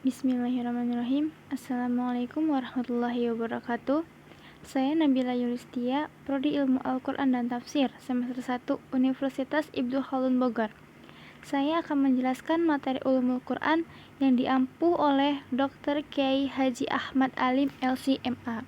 Bismillahirrahmanirrahim. Assalamualaikum warahmatullahi wabarakatuh. Saya Nabila Yulistia, Prodi Ilmu Al-Quran dan Tafsir, semester 1, Universitas Ibnu Khaldun Bogor. Saya akan menjelaskan materi Ulumul Quran yang diampu oleh Dr. Kiai Haji Ahmad Alim LC.MA.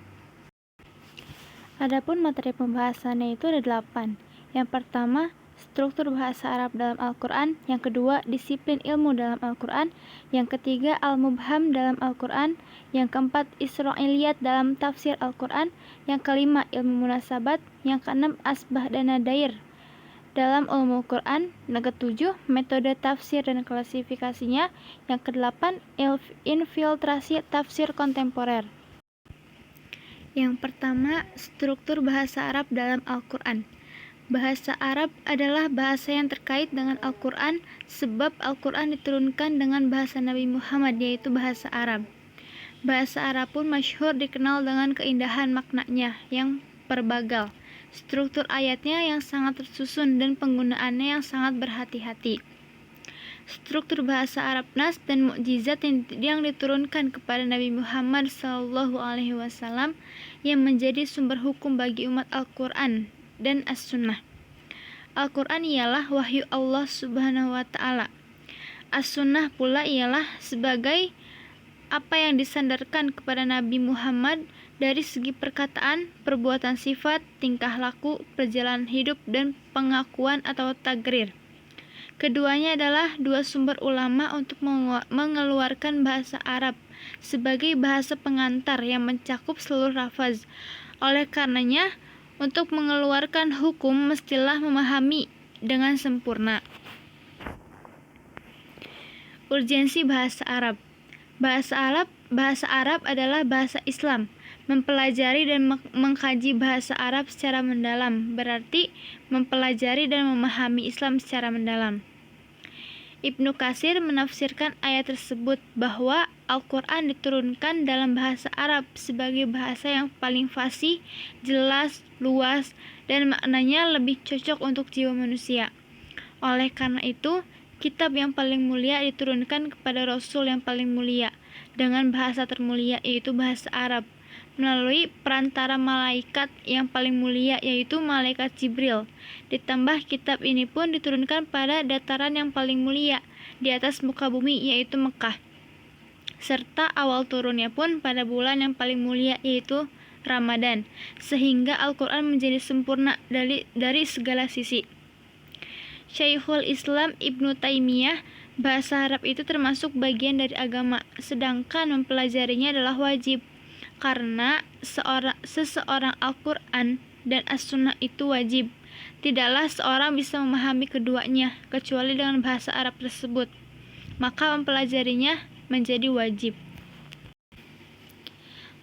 Adapun materi pembahasannya itu ada 8. Yang pertama, struktur bahasa Arab dalam Al-Quran. Yang kedua, disiplin ilmu dalam Al-Quran. Yang ketiga, Al-Mubham dalam Al-Quran. Yang keempat, Isra'iliyat dalam tafsir Al-Quran. Yang kelima, ilmu munasabat. Yang keenam, asbah dan nadair dalam Ulumul Quran. Yang ketujuh, metode tafsir dan klasifikasinya. Yang kedelapan, infiltrasi tafsir kontemporer. Yang pertama, struktur bahasa Arab dalam Al-Quran. Bahasa Arab adalah bahasa yang terkait dengan Al-Quran sebab Al-Quran diturunkan dengan bahasa Nabi Muhammad, yaitu bahasa Arab. Bahasa Arab pun masyhur dikenal dengan keindahan maknanya yang berbagal, struktur ayatnya yang sangat tersusun, dan penggunaannya yang sangat berhati-hati. Struktur bahasa Arab nas dan mukjizat yang diturunkan kepada Nabi Muhammad SAW yang menjadi sumber hukum bagi umat Al-Quran dan As-Sunnah. Al-Quran ialah wahyu Allah Subhanahu wa Ta'ala. As-Sunnah pula ialah sebagai apa yang disandarkan kepada Nabi Muhammad dari segi perkataan, perbuatan, sifat, tingkah laku, perjalanan hidup, dan pengakuan atau tagrir. Keduanya adalah dua sumber ulama untuk mengeluarkan bahasa Arab sebagai bahasa pengantar yang mencakup seluruh lafaz. Oleh karenanya, untuk mengeluarkan hukum mestilah memahami dengan sempurna. Urgensi bahasa Arab. Bahasa Arab adalah bahasa Islam. Mempelajari dan mengkaji bahasa Arab secara mendalam berarti mempelajari dan memahami Islam secara mendalam. Ibnu Katsir menafsirkan ayat tersebut bahwa Al-Quran diturunkan dalam bahasa Arab sebagai bahasa yang paling fasih, jelas, luas, dan maknanya lebih cocok untuk jiwa manusia. Oleh karena itu, kitab yang paling mulia diturunkan kepada Rasul yang paling mulia dengan bahasa termulia, yaitu bahasa Arab, melalui perantara malaikat yang paling mulia, yaitu malaikat Jibril. Ditambah kitab ini pun diturunkan pada dataran yang paling mulia di atas muka bumi, yaitu Mekah, serta awal turunnya pun pada bulan yang paling mulia, yaitu Ramadan, sehingga Al-Quran menjadi sempurna dari segala sisi. Syekhul Islam Ibnu Taimiyah, bahasa Arab itu termasuk bagian dari agama, sedangkan mempelajarinya adalah wajib. Karena seseorang Al-Quran dan As-Sunnah itu wajib. Tidaklah seorang bisa memahami keduanya kecuali dengan bahasa Arab tersebut. Maka mempelajarinya menjadi wajib.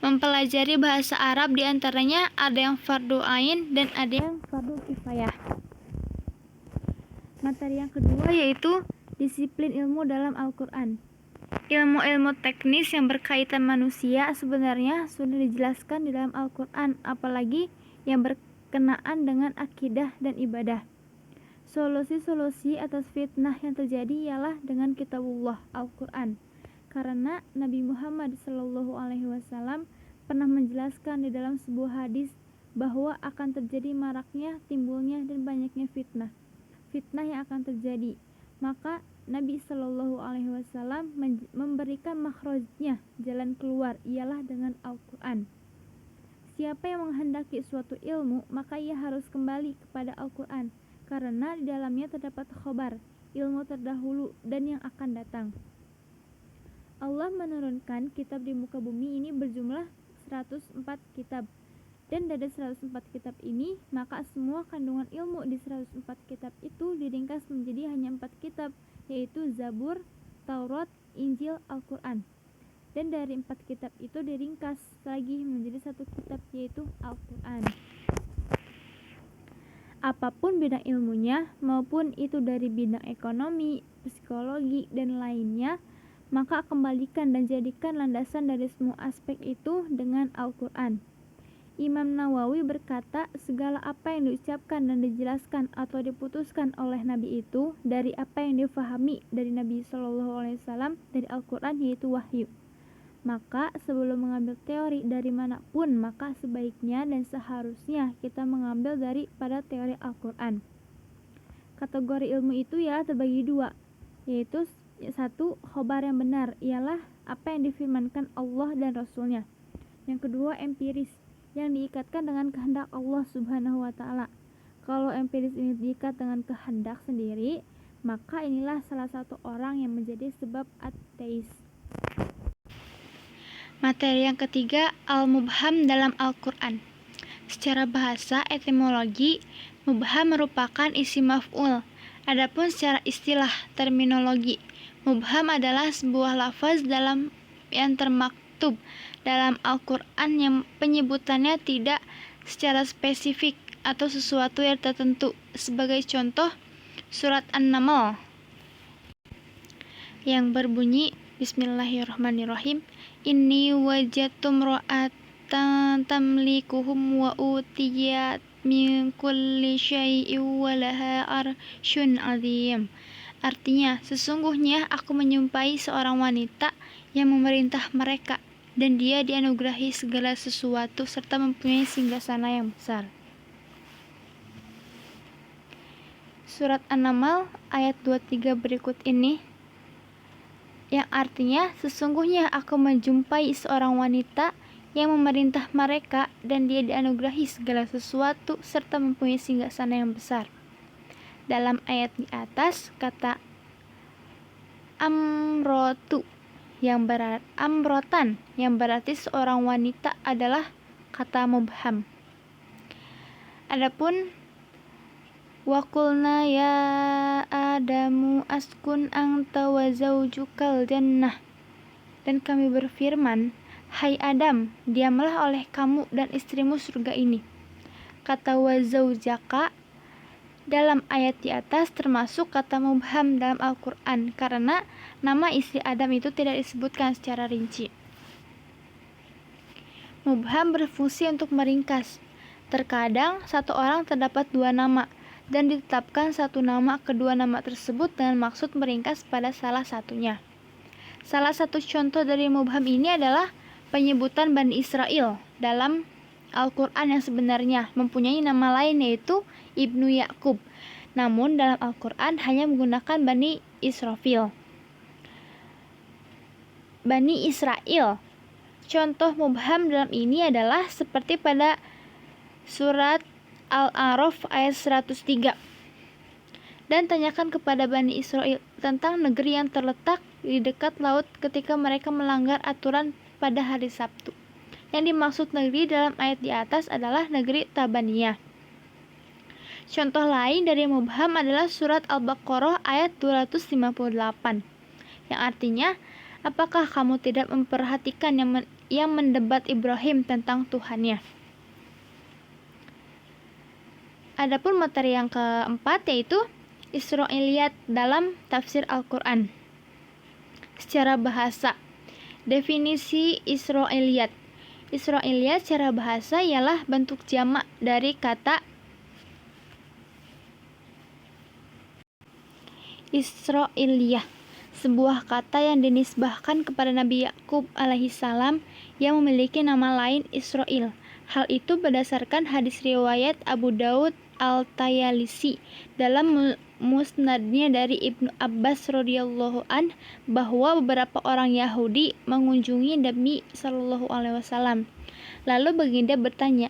Mempelajari bahasa Arab diantaranya ada yang fardu ain dan ada yang fardu kifayah. Materi yang kedua yaitu disiplin ilmu dalam Al-Quran. Ilmu-ilmu teknis yang berkaitan manusia sebenarnya sudah dijelaskan di dalam Al-Quran, apalagi yang berkenaan dengan akidah dan ibadah. Solusi-solusi atas fitnah yang terjadi ialah dengan kitabullah Al-Quran, karena Nabi Muhammad SAW pernah menjelaskan di dalam sebuah hadis bahwa akan terjadi maraknya, timbulnya, dan banyaknya fitnah yang akan terjadi. Maka Nabi SAW memberikan makhrajnya, jalan keluar, ialah dengan Al-Quran. Siapa yang menghendaki suatu ilmu, maka ia harus kembali kepada Al-Quran, karena di dalamnya terdapat khobar, ilmu terdahulu dan yang akan datang. Allah menurunkan kitab di muka bumi ini berjumlah 104 kitab. Dan dari 104 kitab ini, maka semua kandungan ilmu di 104 kitab itu diringkas menjadi hanya 4 kitab, yaitu Zabur, Taurat, Injil, Al-Quran. Dan dari 4 kitab itu diringkas lagi menjadi 1 kitab, yaitu Al-Quran. Apapun bidang ilmunya, maupun itu dari bidang ekonomi, psikologi, dan lainnya, maka kembalikan dan jadikan landasan dari semua aspek itu dengan Al-Quran. Imam Nawawi berkata, segala apa yang diucapkan dan dijelaskan atau diputuskan oleh Nabi itu dari apa yang difahami dari Nabi SAW dari Al-Quran, yaitu wahyu. Maka sebelum mengambil teori dari manapun, maka sebaiknya dan seharusnya kita mengambil daripada teori Al-Quran. Kategori ilmu itu ya terbagi dua, yaitu satu, khobar yang benar, ialah apa yang difirmankan Allah dan Rasulnya. Yang kedua, empiris, yang diikatkan dengan kehendak Allah Subhanahu wa Ta'ala. Kalau empiris ini diikat dengan kehendak sendiri, maka inilah salah satu orang yang menjadi sebab ateis. Materi yang ketiga, al-mubham dalam Al-Quran. Secara bahasa etimologi, mubham merupakan isim maf'ul. Adapun secara istilah terminologi, mubham adalah sebuah lafaz yang termaktub dalam Al-Quran yang penyebutannya tidak secara spesifik atau sesuatu yang tertentu. Sebagai contoh, surat An-Naml yang berbunyi Bismillahirrahmanirrahim, Inni wajadtu imra'atan tamlikuhum wa utiyat min kulli syai'in wa laha arsyun 'azim. Artinya, sesungguhnya aku menyumpai seorang wanita yang memerintah mereka, dan dia dianugerahi segala sesuatu serta mempunyai singgasana yang besar. Surat An-Naml ayat 23 berikut ini, yang artinya, sesungguhnya aku menjumpai seorang wanita yang memerintah mereka, dan dia dianugerahi segala sesuatu serta mempunyai singgasana yang besar. Dalam ayat di atas, kata amrotu amrotan yang berarti seorang wanita adalah kata mubham. Adapun waqulna ya Adamu askun anta wa zaujukal jannah, dan kami berfirman, hai Adam, diamlah oleh kamu dan istrimu surga ini. Kata wa zaujaka dalam ayat di atas termasuk kata mubham dalam Al-Quran karena nama istri Adam itu tidak disebutkan secara rinci. Mubham berfungsi untuk meringkas. Terkadang satu orang terdapat dua nama dan ditetapkan satu nama kedua nama tersebut dengan maksud meringkas pada salah satunya. Salah satu contoh dari mubham ini adalah penyebutan Bani Israel dalam Al-Quran yang sebenarnya mempunyai nama lain yaitu Ibnu Ya'qub. Namun dalam Al-Quran hanya menggunakan Bani Israfil. Bani Israel. Contoh mubham dalam ini adalah seperti pada surat Al-A'raf ayat 103. Dan tanyakan kepada Bani Israel tentang negeri yang terletak di dekat laut ketika mereka melanggar aturan pada hari Sabtu. Yang dimaksud negeri dalam ayat di atas adalah negeri Tabaniyah. Contoh lain dari mubham adalah surat Al-Baqarah ayat 258, yang artinya, apakah kamu tidak memperhatikan yang mendebat Ibrahim tentang Tuhannya? Adapun materi yang keempat yaitu Israiliyat dalam tafsir Al-Quran. Secara bahasa, definisi Israiliyat. Israiliyat secara bahasa ialah bentuk jamak dari kata Israiliyah, sebuah kata yang dinisbahkan kepada Nabi Ya'qub alaihissalam yang memiliki nama lain Israil. Hal itu berdasarkan hadis riwayat Abu Daud Al-Tayalisi dalam musnadnya dari Ibnu Abbas radhiyallahu an bahwa beberapa orang Yahudi mengunjungi Nabi sallallahu alaihi wasallam. Lalu baginda bertanya,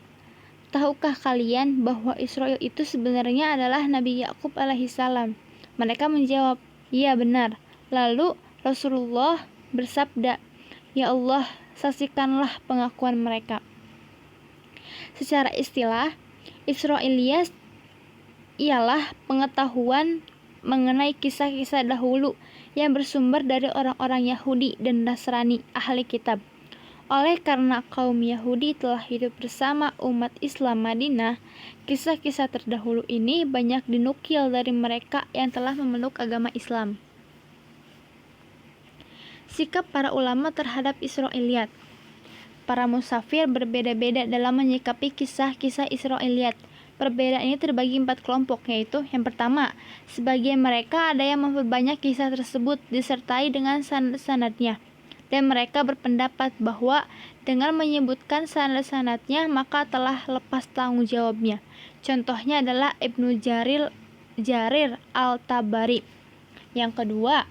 tahukah kalian bahwa Israil itu sebenarnya adalah Nabi Ya'qub alaihissalam? Mereka menjawab, iya benar. Lalu Rasulullah bersabda, ya Allah, saksikanlah pengakuan mereka. Secara istilah, Israiliyat ialah pengetahuan mengenai kisah-kisah dahulu yang bersumber dari orang-orang Yahudi dan Nasrani ahli kitab. Oleh karena kaum Yahudi telah hidup bersama umat Islam Madinah, kisah-kisah terdahulu ini banyak dinukil dari mereka yang telah memeluk agama Islam. Sikap para ulama terhadap Israiliyat. para musafir berbeda-beda dalam menyikapi kisah-kisah Israiliyat. Perbedaan ini terbagi 4 kelompok, yaitu yang pertama, sebagian mereka ada yang memperbanyak kisah tersebut disertai dengan sanad-sanadnya, dan mereka berpendapat bahwa dengan menyebutkan sanad-sanadnya maka telah lepas tanggung jawabnya. Contohnya adalah Ibnu Jarir Al-Tabari. Yang kedua,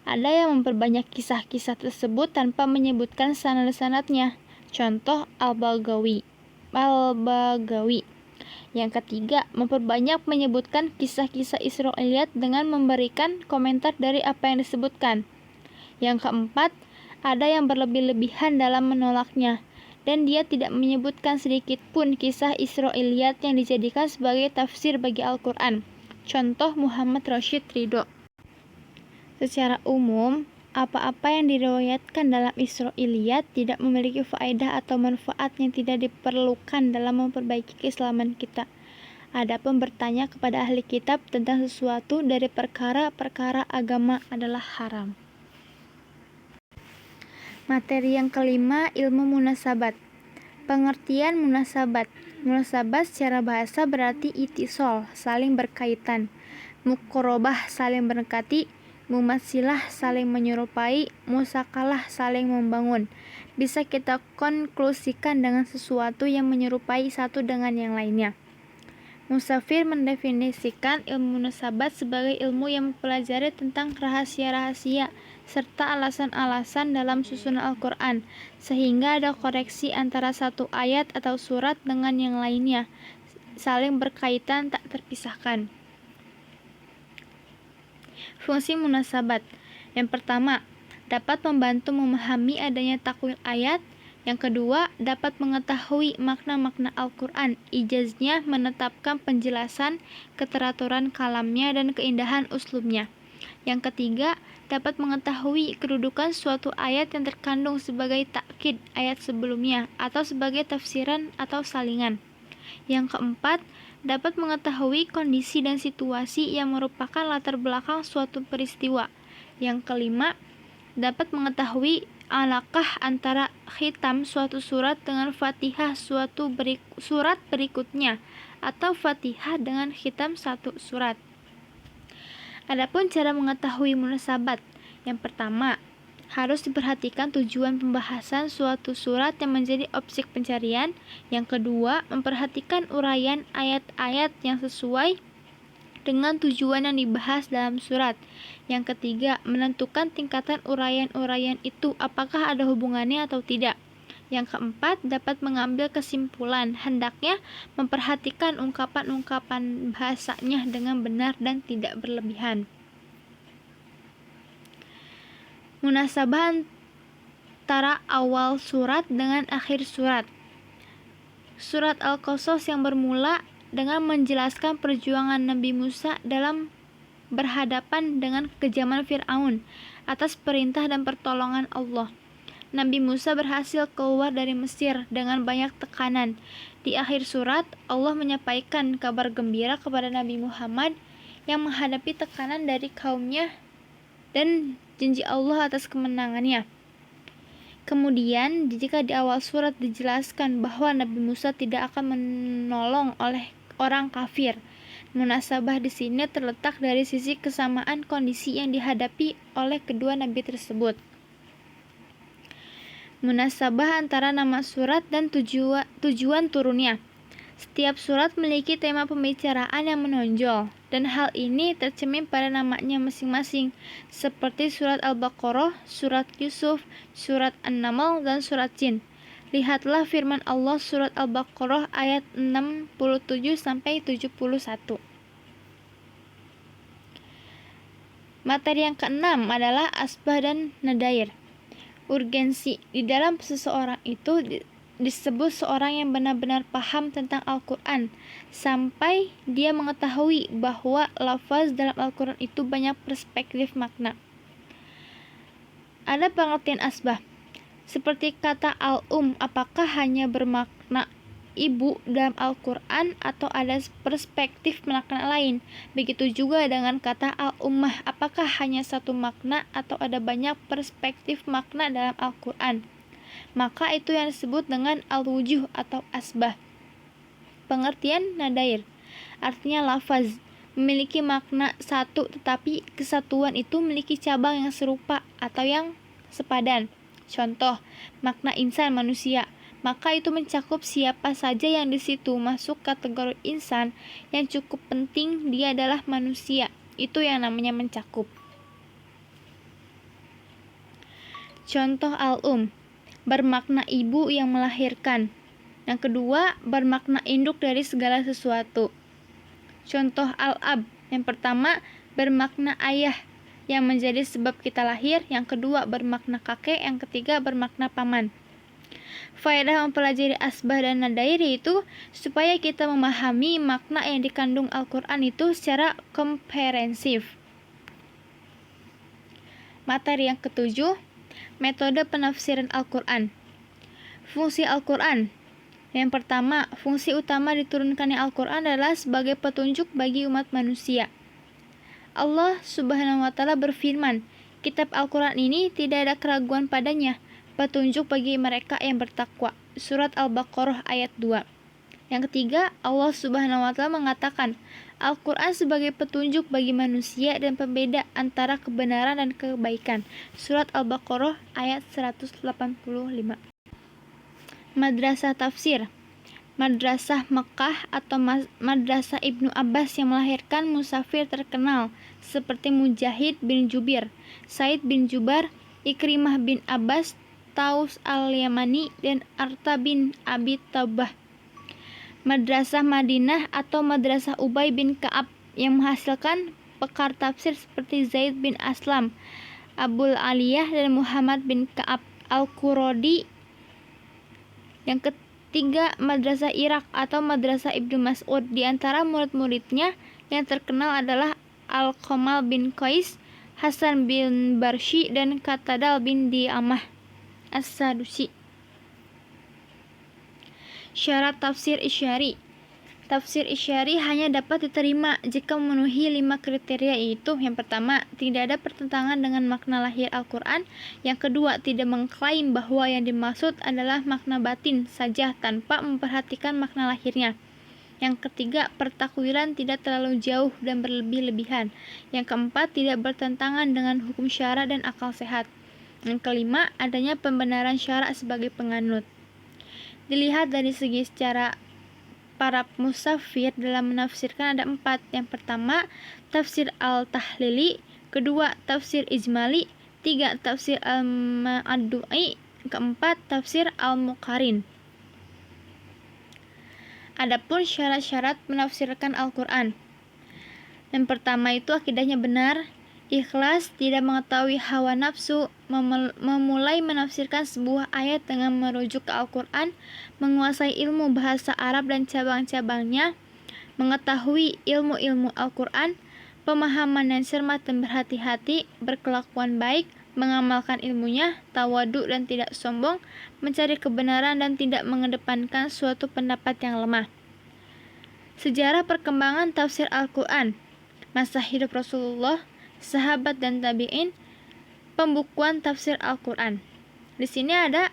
ada yang memperbanyak kisah-kisah tersebut tanpa menyebutkan sanad-sanadnya. Contoh Al-Baghawi. Yang ketiga, memperbanyak menyebutkan kisah-kisah Israiliyat dengan memberikan komentar dari apa yang disebutkan. Yang keempat, ada yang berlebih-lebihan dalam menolaknya, dan dia tidak menyebutkan sedikit pun kisah Israiliyat yang dijadikan sebagai tafsir bagi Al-Quran. Contoh Muhammad Rashid Ridho. Secara umum, apa-apa yang diriwayatkan dalam Israiliyat tidak memiliki faedah atau manfaat yang tidak diperlukan dalam memperbaiki keislaman kita. Adapun bertanya kepada ahli kitab tentang sesuatu dari perkara-perkara agama adalah haram. Materi yang kelima, ilmu munasabat. Pengertian munasabat. Munasabat secara bahasa berarti itisol, saling berkaitan. Muqarabah, saling mendekati. Mumatsilah, saling menyerupai. Musakalah, saling membangun. Bisa kita konklusikan dengan sesuatu yang menyerupai satu dengan yang lainnya. Musafir mendefinisikan ilmu munasabat sebagai ilmu yang mempelajari tentang rahasia-rahasia serta alasan-alasan dalam susunan Al-Quran, sehingga ada koreksi antara satu ayat atau surat dengan yang lainnya, saling berkaitan tak terpisahkan. Fungsi munasabat. Yang pertama, dapat membantu memahami adanya takwil ayat. Yang kedua, dapat mengetahui makna-makna Al-Quran. Ijaznya menetapkan penjelasan, keteraturan kalamnya, dan keindahan uslubnya. Yang ketiga, dapat mengetahui kedudukan suatu ayat yang terkandung sebagai takkid ayat sebelumnya, atau sebagai tafsiran atau salingan. Yang keempat, dapat mengetahui kondisi dan situasi yang merupakan latar belakang suatu peristiwa. Yang kelima, dapat mengetahui alakah antara khitam suatu surat dengan fatihah surat berikutnya, atau fatihah dengan khitam satu surat. Adapun cara mengetahui munasabat. Yang pertama, harus diperhatikan tujuan pembahasan suatu surat yang menjadi objek pencarian. Yang kedua, memperhatikan uraian ayat-ayat yang sesuai dengan tujuan yang dibahas dalam surat. Yang ketiga, menentukan tingkatan uraian-uraian itu apakah ada hubungannya atau tidak. Yang keempat, dapat mengambil kesimpulan. Hendaknya memperhatikan ungkapan-ungkapan bahasanya dengan benar dan tidak berlebihan. Munasabah antara awal surat dengan akhir surat. Surat Al-Qasas yang bermula dengan menjelaskan perjuangan Nabi Musa dalam berhadapan dengan kejaman Fir'aun atas perintah dan pertolongan Allah. Nabi Musa berhasil keluar dari Mesir dengan banyak tekanan. Di akhir surat, Allah menyampaikan kabar gembira kepada Nabi Muhammad yang menghadapi tekanan dari kaumnya dan janji Allah atas kemenangannya. Kemudian, jika di awal surat dijelaskan bahwa Nabi Musa tidak akan menolong oleh orang kafir, munasabah di sini terletak dari sisi kesamaan kondisi yang dihadapi oleh kedua nabi tersebut. Munasabah antara nama surat dan tujuan turunnya. Setiap surat memiliki tema pembicaraan yang menonjol, dan hal ini tercermin pada namanya masing-masing, seperti surat Al-Baqarah, surat Yusuf, surat An-Naml, dan surat Jin. Lihatlah firman Allah surat Al-Baqarah ayat 67-71. Materi yang keenam adalah asbah dan nadair. Urgensi. Di dalam seseorang itu disebut seorang yang benar-benar paham tentang Al-Quran, sampai dia mengetahui bahwa lafaz dalam Al-Quran itu banyak perspektif makna. Ada pengertian asbah, seperti kata al-um, apakah hanya bermakna ibu dalam Al-Quran atau ada perspektif makna lain. Begitu juga dengan kata al-ummah, apakah hanya satu makna atau ada banyak perspektif makna dalam Al-Quran. maka itu yang disebut dengan al-wujuh atau asbah. Pengertian nadair, artinya lafaz, memiliki makna satu tetapi kesatuan itu memiliki cabang yang serupa atau yang sepadan. Contoh, makna insan manusia, maka itu mencakup siapa saja yang di situ masuk kategori insan yang cukup penting, dia adalah manusia. Itu yang namanya mencakup. Contoh al-um, bermakna ibu yang melahirkan. Yang kedua, bermakna induk dari segala sesuatu. Contoh al-ab, yang pertama bermakna ayah yang menjadi sebab kita lahir, yang kedua bermakna kakek, yang ketiga bermakna paman. Faedah mempelajari asbah dan nadair itu supaya kita memahami makna yang dikandung Al-Quran itu secara komprehensif. Materi yang ketujuh, metode penafsiran Al-Quran. Fungsi Al-Quran. Yang pertama, fungsi utama diturunkannya Al-Quran adalah sebagai petunjuk bagi umat manusia. Allah Subhanahu wa Ta'ala berfirman, kitab Al-Quran ini tidak ada keraguan padanya, petunjuk bagi mereka yang bertakwa. Surat Al-Baqarah ayat 2. Yang ketiga, Allah Subhanahu wa Ta'ala mengatakan, Al-Quran sebagai petunjuk bagi manusia dan pembeda antara kebenaran dan kebaikan. Surat Al-Baqarah ayat 185. Madrasah tafsir. Madrasah Mekah atau Madrasah Ibnu Abbas yang melahirkan musafir terkenal seperti Mujahid bin Jubir, Said bin Jubair, Ikrimah bin Abbas, Taus al-Yamani, dan Arta bin Abi Tabah. Madrasah Madinah atau Madrasah Ubay bin Ka'ab yang menghasilkan pakar tafsir seperti Zaid bin Aslam, Abul Aliyah, dan Muhammad bin Ka'ab al-Quradi. Yang ketiga, Madrasah Irak atau Madrasah Ibnu Mas'ud. Di antara murid-muridnya yang terkenal adalah Al-Qamal bin Qais, Hasan bin Barshi, dan Qatadal bin Di'amah As-Sadusi. Syarat tafsir isyari. Tafsir isyari hanya dapat diterima jika memenuhi 5 kriteria, yaitu yang pertama, tidak ada pertentangan dengan makna lahir Al-Quran. Yang kedua, tidak mengklaim bahwa yang dimaksud adalah makna batin saja tanpa memperhatikan makna lahirnya. Yang ketiga, pertakwilan tidak terlalu jauh dan berlebih-lebihan. Yang keempat, tidak bertentangan dengan hukum syara dan akal sehat. Yang kelima, adanya pembenaran syara sebagai penganut. Dilihat dari segi secara para musafir dalam menafsirkan ada 4. Yang pertama, tafsir al-tahlili. Kedua, tafsir ijmali. 3, tafsir al-ma'addu'i. Keempat, tafsir al-muqarin. Adapun syarat-syarat menafsirkan Al-Quran. Yang pertama itu akidahnya benar, ikhlas, tidak mengetahui hawa nafsu, memulai menafsirkan sebuah ayat dengan merujuk ke Al-Quran, menguasai ilmu bahasa Arab dan cabang-cabangnya, mengetahui ilmu-ilmu Al-Quran, pemahaman yang cermat dan berhati-hati, berkelakuan baik, mengamalkan ilmunya, tawadu dan tidak sombong, mencari kebenaran dan tidak mengedepankan suatu pendapat yang lemah. Sejarah perkembangan tafsir Al-Quran, masa hidup Rasulullah, sahabat dan tabi'in, pembukuan tafsir Al-Quran. Di sini ada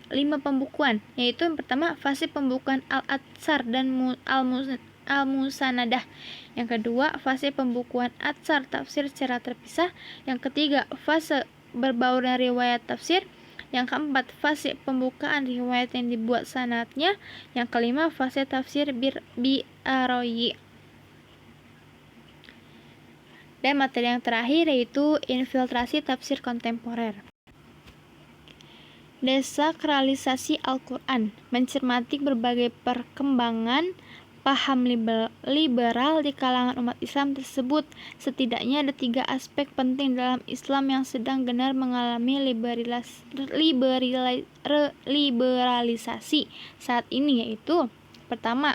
5 pembukuan, yaitu yang pertama fase pembukuan Al-Atsar dan Al-Musanadah. Yang kedua, fase pembukuan Atsar tafsir secara terpisah. Yang ketiga, fase berbaur dan riwayat tafsir. Yang keempat, fase pembukaan riwayat yang dibuat sanadnya. Yang kelima, fase tafsir bi'aroyi. Dan materi yang terakhir yaitu infiltrasi tafsir kontemporer. Desakralisasi Al-Quran, mencermati berbagai perkembangan paham liberal di kalangan umat Islam tersebut. Setidaknya ada 3 aspek penting dalam Islam yang sedang benar mengalami liberalisasi saat ini, yaitu pertama,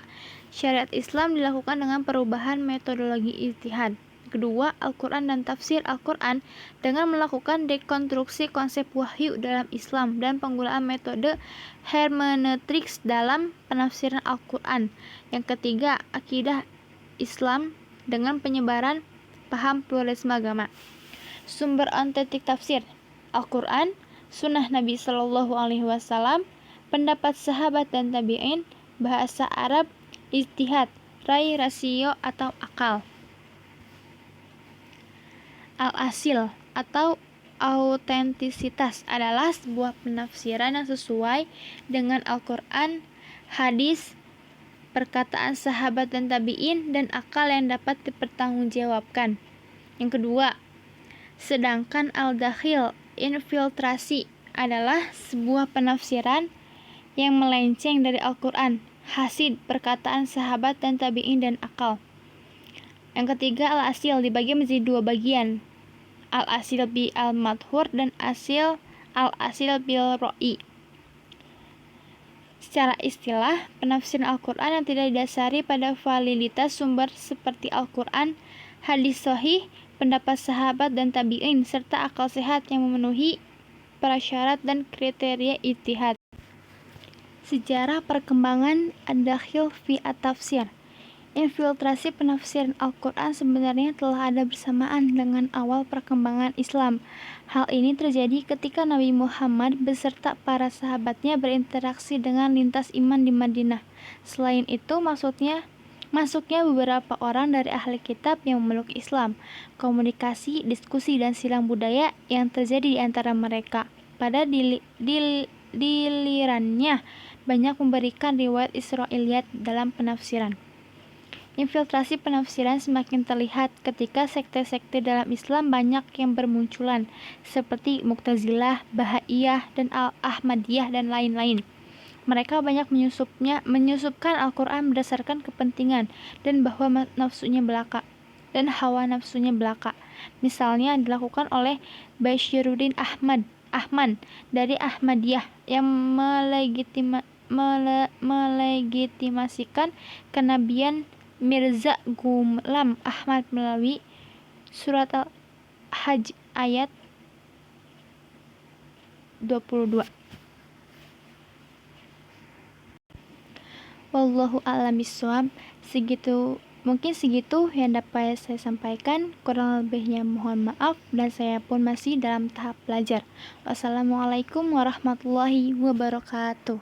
syariat Islam dilakukan dengan perubahan metodologi ijtihad. Kedua, Al-Quran dan tafsir Al-Quran dengan melakukan dekonstruksi konsep wahyu dalam Islam dan penggunaan metode hermeneutiks dalam penafsiran Al-Quran. Yang ketiga, akidah Islam dengan penyebaran paham pluralisme agama. Sumber autentik tafsir Al-Quran, sunnah Nabi Shallallahu Alaihi Wasallam, pendapat sahabat dan tabi'in, bahasa Arab, ijtihad, rai, rasio atau akal. Al-asil atau autentisitas adalah sebuah penafsiran yang sesuai dengan Al-Quran, hadis, perkataan sahabat dan tabi'in, dan akal yang dapat dipertanggungjawabkan. Yang kedua, sedangkan al-dakhil, infiltrasi, adalah sebuah penafsiran yang melenceng dari Al-Quran, hasid, perkataan sahabat dan tabi'in, dan akal. Yang ketiga, al-asil dibagi menjadi dua bagian, al-asil bi al-madhur dan al-asil bil ro'i. Secara istilah, penafsiran Al-Quran yang tidak didasari pada validitas sumber seperti Al-Quran, hadis sahih, pendapat sahabat dan tabi'in, serta akal sehat yang memenuhi prasyarat dan kriteria ijtihad. Sejarah perkembangan ad-dakhil fi at-tafsir. Infiltrasi penafsiran Al-Quran sebenarnya telah ada bersamaan dengan awal perkembangan Islam. Hal ini terjadi ketika Nabi Muhammad beserta para sahabatnya berinteraksi dengan lintas iman di Madinah. Selain itu, masuknya beberapa orang dari ahli kitab yang memeluk Islam. Komunikasi, diskusi, dan silang budaya yang terjadi di antara mereka. Pada dilirannya, banyak memberikan riwayat Israiliyat dalam penafsiran. Infiltrasi penafsiran semakin terlihat ketika sekte-sekte dalam Islam banyak yang bermunculan, seperti Mu'tazilah, Bahaiyah, dan Ahmadiyah, dan lain-lain. Mereka banyak menyusupkan Al-Quran berdasarkan kepentingan dan bahwa nafsunya belaka dan hawa nafsunya belaka. Misalnya dilakukan oleh Bashiruddin Ahmad dari Ahmadiyah yang melegitimasikan kenabian Mirza Ghulam Ahmad melalui surat Al-Hajj ayat 22. Wallahu a'lam bishawab. Mungkin segitu yang dapat saya sampaikan. Kurang lebihnya mohon maaf, dan saya pun masih dalam tahap belajar. Wassalamualaikum warahmatullahi wabarakatuh.